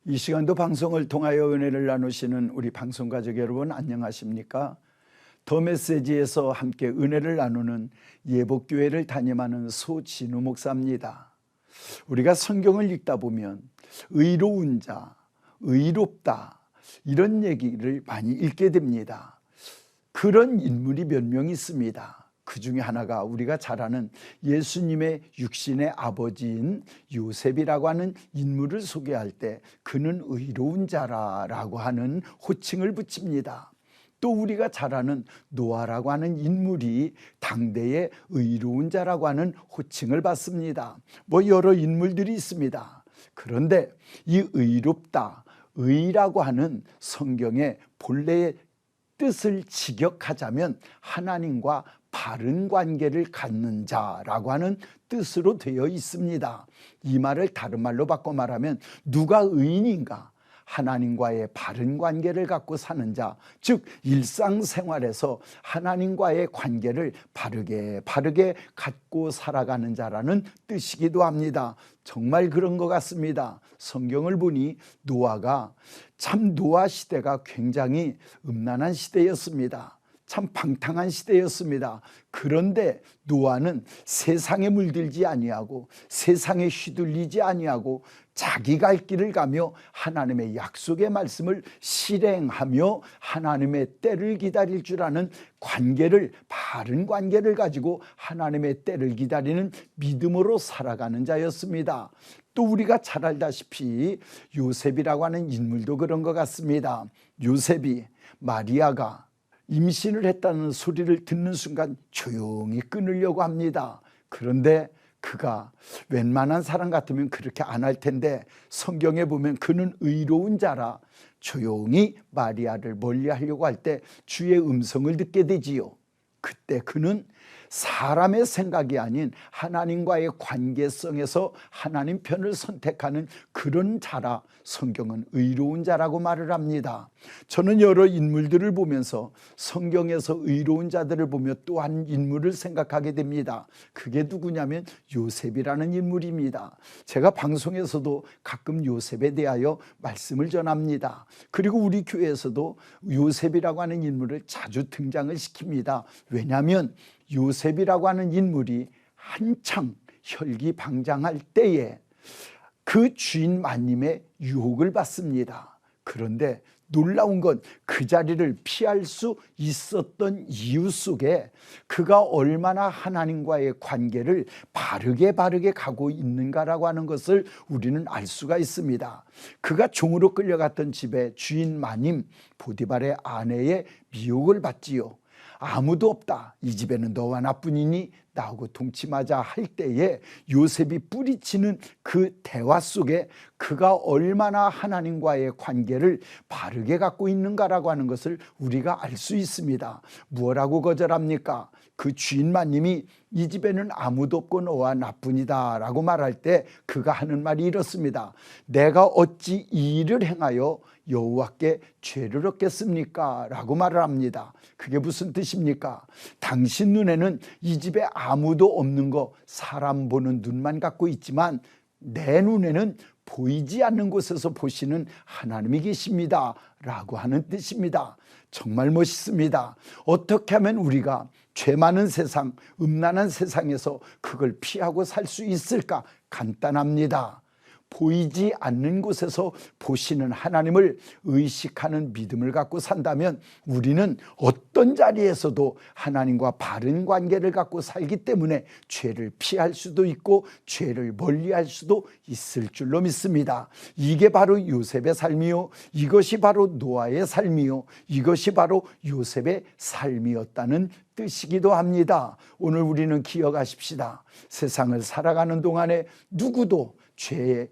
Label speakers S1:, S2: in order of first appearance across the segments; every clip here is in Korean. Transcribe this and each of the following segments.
S1: 이 시간도 방송을 통하여 은혜를 나누시는 우리 방송가족 여러분 안녕하십니까? 더 메시지에서 함께 은혜를 나누는 예복교회를 담임하는 소진우 목사입니다. 우리가 성경을 읽다 보면 의로운 자, 의롭다 이런 얘기를 많이 읽게 됩니다. 그런 인물이 몇 명 있습니다. 그 중에 하나가 우리가 잘 아는 예수님의 육신의 아버지인 요셉이라고 하는 인물을 소개할 때 그는 의로운 자라고 하는 호칭을 붙입니다. 또 우리가 잘 아는 노아라고 하는 인물이 당대의 의로운 자라고 하는 호칭을 받습니다. 여러 인물들이 있습니다. 그런데 이 의롭다, 의라고 하는 성경의 본래의 뜻을 직역하자면 하나님과 바른 관계를 갖는 자라고 하는 뜻으로 되어 있습니다. 이 말을 다른 말로 바꿔 말하면 누가 의인인가? 하나님과의 바른 관계를 갖고 사는 자, 즉 일상생활에서 하나님과의 관계를 바르게 갖고 살아가는 자라는 뜻이기도 합니다. 정말 그런 것 같습니다. 성경을 보니 노아가 참 노아 시대가 굉장히 음란한 시대였습니다. 참 방탕한 시대였습니다. 그런데 노아는 세상에 물들지 아니하고 세상에 휘둘리지 아니하고 자기 갈 길을 가며 하나님의 약속의 말씀을 실행하며 하나님의 때를 기다릴 줄 아는 관계를, 바른 관계를 가지고 하나님의 때를 기다리는 믿음으로 살아가는 자였습니다. 또 우리가 잘 알다시피 요셉이라고 하는 인물도 그런 것 같습니다. 요셉이 마리아가 임신을 했다는 소리를 듣는 순간 조용히 끊으려고 합니다. 그런데 그가 웬만한 사람 같으면 그렇게 안 할 텐데 성경에 보면 그는 의로운 자라 조용히 마리아를 멀리하려고 할 때 주의 음성을 듣게 되지요. 그때 그는 사람의 생각이 아닌 하나님과의 관계성에서 하나님 편을 선택하는 그런 자라 성경은 의로운 자라고 말을 합니다. 저는 여러 인물들을 보면서 성경에서 의로운 자들을 보며 또 한 인물을 생각하게 됩니다. 그게 누구냐면 요셉이라는 인물입니다. 제가 방송에서도 가끔 요셉에 대하여 말씀을 전합니다. 그리고 우리 교회에서도 요셉이라고 하는 인물을 자주 등장을 시킵니다. 왜냐하면 요셉이라고 하는 인물이 한창 혈기방장할 때에 그 주인 마님의 유혹을 받습니다. 그런데 놀라운 건 그 자리를 피할 수 있었던 이유 속에 그가 얼마나 하나님과의 관계를 바르게 가고 있는가라고 하는 것을 우리는 알 수가 있습니다. 그가 종으로 끌려갔던 집에 주인 마님 보디발의 아내의 미혹을 받지요. 아무도 없다. 이 집에는 너와 나뿐이니 나하고 동침하자 할 때에 요셉이 뿌리치는 그 대화 속에 그가 얼마나 하나님과의 관계를 바르게 갖고 있는가라고 하는 것을 우리가 알 수 있습니다. 무엇라고 거절합니까? 그 주인마님이 이 집에는 아무도 없고 너와 나뿐이다 라고 말할 때 그가 하는 말이 이렇습니다. 내가 어찌 이 일을 행하여 여호와께 죄를 얻겠습니까? 라고 말을 합니다. 그게 무슨 뜻입니까? 당신 눈에는 이 집에 아무도 없는 거 사람 보는 눈만 갖고 있지만 내 눈에는 보이지 않는 곳에서 보시는 하나님이 계십니다 라고 하는 뜻입니다. 정말 멋있습니다. 어떻게 하면 우리가 죄 많은 세상, 음란한 세상에서 그걸 피하고 살 수 있을까? 간단합니다. 보이지 않는 곳에서 보시는 하나님을 의식하는 믿음을 갖고 산다면 우리는 어떤 자리에서도 하나님과 바른 관계를 갖고 살기 때문에 죄를 피할 수도 있고 죄를 멀리할 수도 있을 줄로 믿습니다. 이게 바로 요셉의 삶이요, 이것이 바로 노아의 삶이요, 이것이 바로 요셉의 삶이었다는 뜻이기도 합니다. 오늘 우리는 기억하십시다. 세상을 살아가는 동안에 누구도 죄에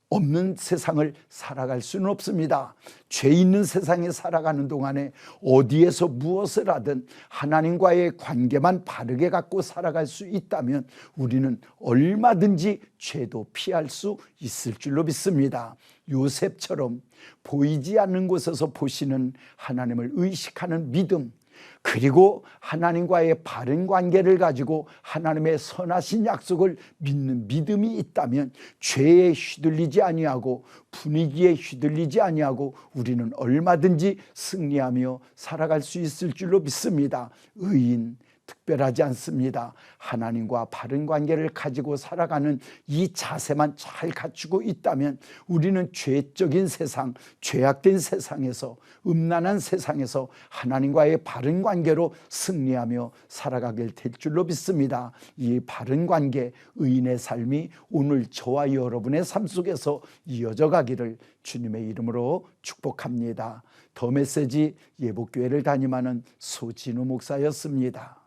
S1: 없는 세상을 살아갈 수는 없습니다. 죄 있는 세상에 살아가는 동안에 어디에서 무엇을 하든 하나님과의 관계만 바르게 갖고 살아갈 수 있다면 우리는 얼마든지 죄도 피할 수 있을 줄로 믿습니다. 요셉처럼 보이지 않는 곳에서 보시는 하나님을 의식하는 믿음, 그리고 하나님과의 바른 관계를 가지고 하나님의 선하신 약속을 믿는 믿음이 있다면 죄에 휘둘리지 아니하고 분위기에 휘둘리지 아니하고 우리는 얼마든지 승리하며 살아갈 수 있을 줄로 믿습니다. 의인 특별하지 않습니다. 하나님과 바른 관계를 가지고 살아가는 이 자세만 잘 갖추고 있다면 우리는 죄적인 세상, 죄악된 세상에서, 음란한 세상에서 하나님과의 바른 관계로 승리하며 살아가게 될 줄로 믿습니다. 이 바른 관계, 의인의 삶이 오늘 저와 여러분의 삶 속에서 이어져 가기를 주님의 이름으로 축복합니다. 더 메시지 예복교회를 담임하는 소진우 목사였습니다.